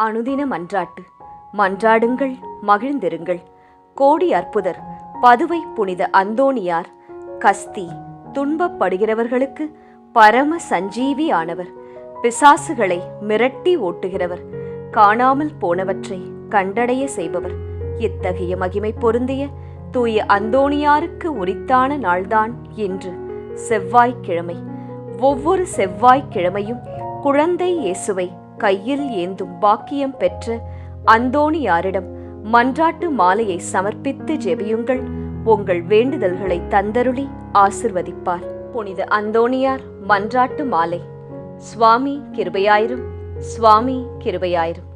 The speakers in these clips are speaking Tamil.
அனுதின மன்றாட்டு. மன்றாடுங்கள், மகிழ்ந்திருங்கள். கோடி அற்புதர் பதுவை புனித அந்தோணியார் கஸ்தி துன்பப்படுகிறவர்களுக்கு பரம சஞ்சீவி ஆனவர். பிசாசுகளை மிரட்டி ஓட்டுகிறவர். காணாமல் போனவற்றை கண்டடைய செய்பவர். இத்தகைய மகிமை பொருந்திய தூய அந்தோணியாருக்கு உரித்தான நாள்தான் இன்று செவ்வாய்க்கிழமை. ஒவ்வொரு செவ்வாய்க்கிழமையும் குழந்தை இயேசுவை கையில் ஏந்தும் பாக்கியம் பெற்ற அந்தோணியாரிடம் மன்றாட்டு மாலையை சமர்ப்பித்து ஜெபியுங்கள். உங்கள் வேண்டுதல்களை தந்தருளி ஆசிர்வதிப்பார். புனித அந்தோணியார் மன்றாட்டு மாலை. சுவாமி கிருபையாயிரும், சுவாமி கிருபையாயிரும்.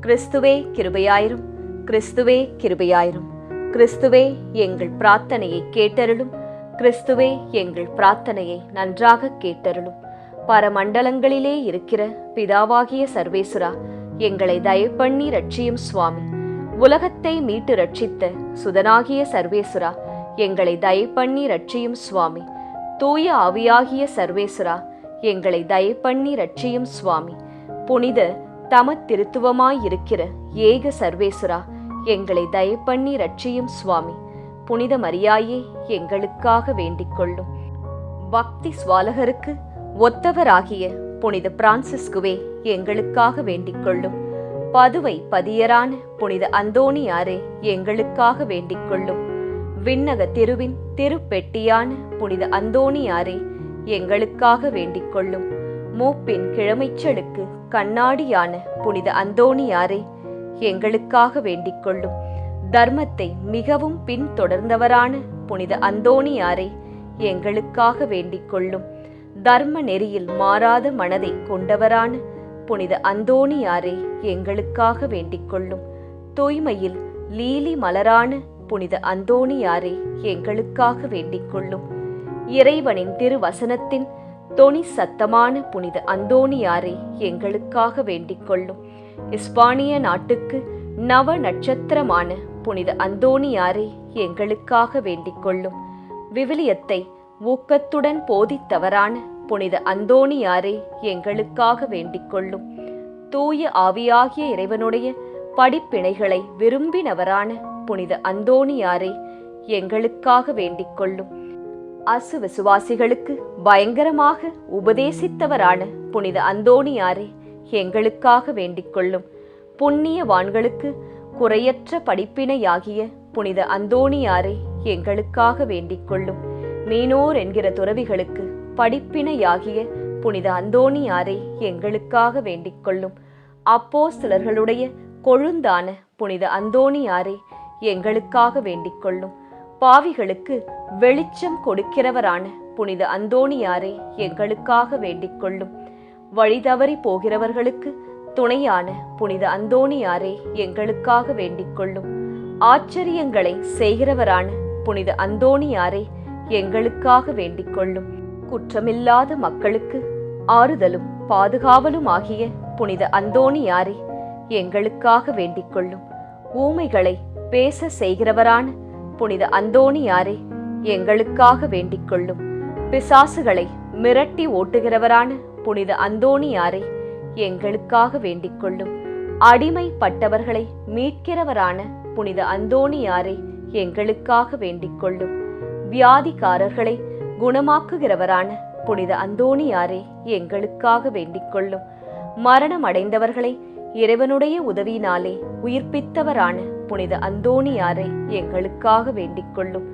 கிறிஸ்துவே கிருபையாயிரும், கிறிஸ்துவே கிருபையாயிரும். கிறிஸ்துவே எங்கள் பிரார்த்தனையை கேட்டருளும். கிறிஸ்துவே எங்கள் பிரார்த்தனையை நன்றாக கேட்டருளும். பரமண்டலங்களிலே இருக்கிற பிதாவாகிய சர்வேசுரா, எங்களை தயவு பண்ணி ரட்சியும் சுவாமி. உலகத்தை மீட்டு ரட்சித்த சுதனாகிய சர்வேசுரா, எங்களை தயவு பண்ணி ரட்சியும் சுவாமி. தூய ஆவியாகிய சர்வேசுரா, எங்களை தயவு பண்ணி ரட்சியும் சுவாமி. புனித தம திருத்துவமாயிருக்கிற ஏக சர்வேசுரா, எங்களை தயவு பண்ணி ரட்சியும் சுவாமி. புனித மரியாயே, எங்களுக்காக வேண்டிக் கொள்ளும். பக்தி சுவாலகருக்கு ஒத்தவராகிய புனித பிரான்சிஸ்குவே, எங்களுக்காக வேண்டிக் கொள்ளும். பதுவை பதியரான புனித அந்தோணியாரே, எங்களுக்காக வேண்டிக் கொள்ளும். விண்ணக திருவின் திருப்பெட்டியான புனித அந்தோணியாரே, எங்களுக்காக வேண்டிக் கொள்ளும். மூப்பின் கிழமைச்சலுக்கு கண்ணாடியான புனித அந்தோணியாரே, எங்களுக்காக வேண்டிக் கொள்ளும். தர்மத்தை மிகவும் பின்தொடர்ந்தவரான புனித அந்தோணியாரே, எங்களுக்காக வேண்டிக் கொள்ளும். தர்ம நெறியில் மாறாத மனதை கொண்டவரான புனித அந்தோணியாரே, எங்களுக்காக வேண்டிக் கொள்ளும். தூய்மையில் லீலி மலரான புனித அந்தோணியாரே, எங்களுக்காக வேண்டிக் கொள்ளும். இறைவனின் திருவசனத்தின் தொனி சத்தமான புனித அந்தோணியாரே, எங்களுக்காக வேண்டிக் கொள்ளும். இஸ்பானிய நாட்டுக்கு நவ நட்சத்திரமான புனித அந்தோணியாரே, எங்களுக்காக வேண்டிக் கொள்ளும். விவிலியத்தை ஊக்கத்துடன் போதித்தவரான புனித அந்தோணியாரே, எங்களுக்காக வேண்டிக் கொள்ளும். தூய ஆவியாகிய இறைவனுடைய படிப்பினைகளை விரும்பினவரான புனித அந்தோணியாரே, எங்களுக்காக வேண்டிக் கொள்ளும். அசுவிசுவாசிகளுக்கு பயங்கரமாக உபதேசித்தவரான புனித அந்தோணியாரே, எங்களுக்காக வேண்டிக் கொள்ளும். புண்ணியவான்களுக்கு குறையற்ற படிப்பினையாகிய புனித அந்தோணியாரே, எங்களுக்காக வேண்டிக் கொள்ளும். மீனோர் என்கிற துறவிகளுக்கு படிப்பினையாகிய புனித அந்தோணியாரே, எங்களுக்காக வேண்டிக் கொள்ளும். அப்போஸ்தலர்களுடைய கொழுந்தான புனித அந்தோணியாரே, எங்களுக்காக வேண்டிக் கொள்ளும். பாவிகளுக்கு வெளிச்சம் கொடுக்கிறவரான புனித அந்தோணியாரே, எங்களுக்காக வேண்டிக் கொள்ளும். வழிதவறி போகிறவர்களுக்கு துணையான புனித அந்தோணியாரே, எங்களுக்காக வேண்டிக் கொள்ளும். ஆச்சரியங்களை செய்கிறவரான புனித அந்தோணியாரே, எங்களுக்காக வேண்டிக் கொள்ளும். குற்றமில்லாத மக்களுக்கு ஆறுதலும் பாதுகாவலும் ஆகிய புனித அந்தோணியாரே, எங்களுக்காக வேண்டிக் கொள்ளும். ஊமைகளை பேச செய்கிறவரான புனித அந்தோணியாரே, எங்களுக்காக வேண்டிக் கொள்ளும். பிசாசுகளை மிரட்டி ஓட்டுகிறவரான புனித அந்தோணியாரே, எங்களுக்காக வேண்டிக் கொள்ளும். அடிமைப்பட்டவர்களை மீட்கிறவரான புனித அந்தோணியாரே, எங்களுக்காக வேண்டிக் கொள்ளும். வியாதிக்காரர்களை குணமாக்குகிறவரான புனித அந்தோணியாரே, எங்களுக்காக வேண்டிக் கொள்ளும். மரணம் அடைந்தவர்களை இறைவனுடைய உதவியினாலே உயிர்ப்பித்தவரான புனித அந்தோணியாரே, எங்களுக்காக வேண்டிக் கொள்ளும்.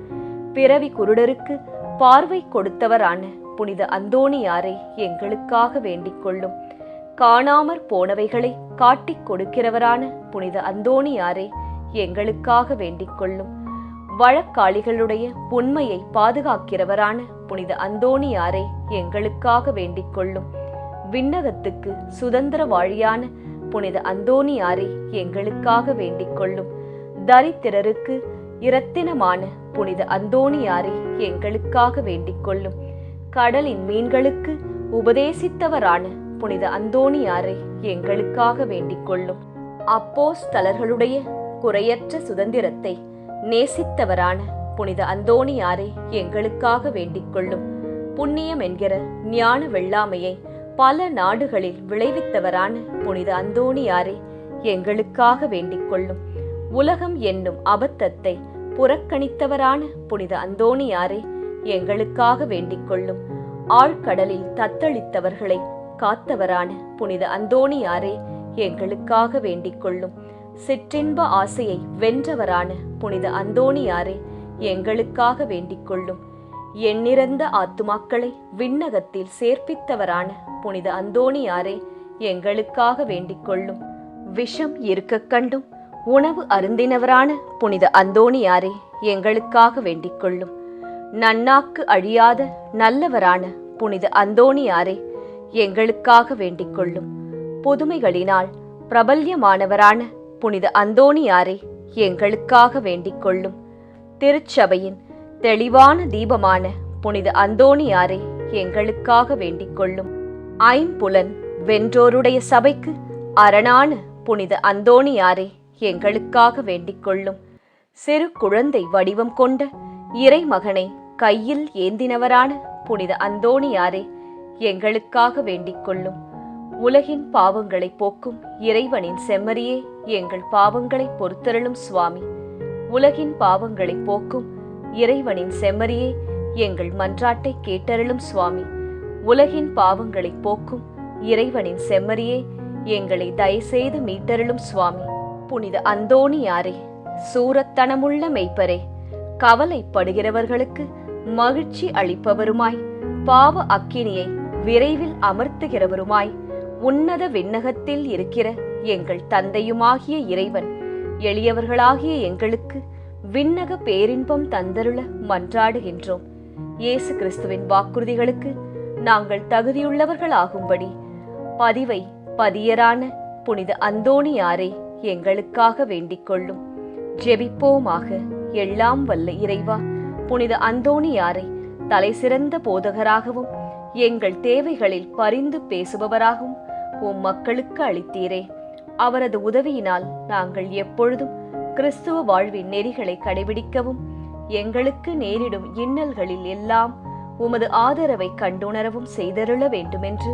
பிறவி குருடருக்கு பார்வை கொடுத்தவரான புனித அந்தோணியாரே, எங்களுக்காக வேண்டிக் கொள்ளும். காணாமற் போனவைகளை காட்டிக் கொடுக்கிறவரான புனித அந்தோணியாரே, எங்களுக்காக வேண்டிக் கொள்ளும். வழக்காளிகளுடைய உண்மையை பாதுகாக்கிறவரான புனித அந்தோணியாரே, எங்களுக்காக வேண்டிக் கொள்ளும். விண்ணகத்துக்கு சுதந்திர வாழியான புனித அந்தோணியாரே, எங்களுக்காக வேண்டிக் கொள்ளும். தரித்திரருக்கு இரத்தினமான புனித அந்தோணியாரே, எங்களுக்காக வேண்டிக் கொள்ளும். கடலின் மீன்களுக்கு உபதேசித்தவரான புனித அந்தோணியாரே, எங்களுக்காக வேண்டிக் கொள்ளும். அப்போஸ்தலர்களுடைய குறையற்ற சுதந்திரத்தை நேசித்தவரான புனித அந்தோணியாரே, எங்களுக்காக வேண்டிக் கொள்ளும். புண்ணியம் என்கிற ஞான வெள்ளாமையை பல நாடுகளில் விளைவித்தவரான புனித அந்தோணியாரே, எங்களுக்காக வேண்டிக் கொள்ளும். உலகம் என்னும் அபத்தத்தை புறக்கணித்தவரான புனித அந்தோணியாரே, எங்களுக்காக வேண்டிக் கொள்ளும். ஆழ்கடலில் தத்தளித்தவர்களை காத்தவரான புனித அந்தோணியாரே, எங்களுக்காக வேண்டிக் கொள்ளும். சிற்றின்ப ஆசையை வென்றவரான புனித அந்தோணியாரே, எங்களுக்காக வேண்டிக் கொள்ளும். எண்ணிறந்த ஆத்துமாக்களை விண்ணகத்தில் சேர்ப்பித்தவரான புனித அந்தோணியாரே, எங்களுக்காக வேண்டிக் கொள்ளும். விஷம் இருக்கக் கண்டும் உணவு அருந்தினவரான புனித அந்தோணியாரே, எங்களுக்காக வேண்டிக் கொள்ளும். நன்னாக்கு அழியாத நல்லவரான புனித அந்தோணியாரே, எங்களுக்காக வேண்டிக் கொள்ளும். புதுமைகளினால் பிரபல்யமானவரான புனித அந்தோணியாரே, எங்களுக்காக வேண்டிக் கொள்ளும். திருச்சபையின் தெளிவான தீபமான புனித அந்தோணியாரே, எங்களுக்காக வேண்டிக் கொள்ளும். ஐம்புலன் வென்றோருடைய சபைக்கு அரணான புனித அந்தோணியாரே, எங்களுக்காக வேண்டிக் கொள்ளும். சிறு குழந்தை வடிவம் கொண்ட இறைமகனை கையில் ஏந்தினவரான புனித அந்தோணியாரே, எங்களுக்காக வேண்டிக் கொள்ளும். உலகின் பாவங்களை போக்கும் இறைவனின் செம்மறியே, எங்கள் பாவங்களை பொறுத்தருளும் சுவாமி. உலகின் பாவங்களை போக்கும் இறைவனின் செம்மறியே, எங்கள் மன்றாட்டை கேட்டருளும் சுவாமி. உலகின் பாவங்களை போக்கும் இறைவனின் செம்மறியே, எங்களை தயவுசெய்து மீட்டருளும் சுவாமி. புனித அந்தோணியாரே, சூரத்தனமுள்ள மெய்ப்பரே, கவலைப்படுகிறவர்களுக்கு மகிழ்ச்சி அளிப்பவருமாய், பாவ அக்கினியை விரைவில் அமர்த்துகிறவருமாய், உன்னத விண்ணகத்தில் இருக்கிற எங்கள் தந்தையுமாகிய இறைவன், எளியவர்களாகிய எங்களுக்கு விண்ணக பேரின்பம் தந்தருள மன்றாடுகின்றோம். இயேசு கிறிஸ்துவின் வாக்குறுதிகளுக்கு நாங்கள் தகுதியுள்ளவர்களாகும்படி பதிவை பதியரான புனித அந்தோணியாரே, எங்களுக்காக வேண்டிக் கொள்ளும். ஜெபிப்போமாக. எல்லாம் வல்ல இறைவா, புனித அந்தோணியாரை தலை சிறந்த போதகராகவும் எங்கள் தேவைகளில் பரிந்து பேசுபவராகவும் உம் மக்களுக்கு அளித்தீரே. அவரது உதவியினால் நாங்கள் எப்பொழுதும் கிறிஸ்துவ வாழ்வின் நெறிகளை கடைபிடிக்கவும், எங்களுக்கு நேரிடும் இன்னல்களில் எல்லாம் உமது ஆதரவை கண்டுணரவும் செய்தருள வேண்டுமென்று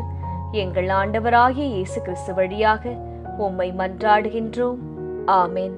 எங்கள் ஆண்டவராகிய இயேசு கிறிஸ்து வழியாக உம்மை மன்றாடுகின்றோம். ஆமென்.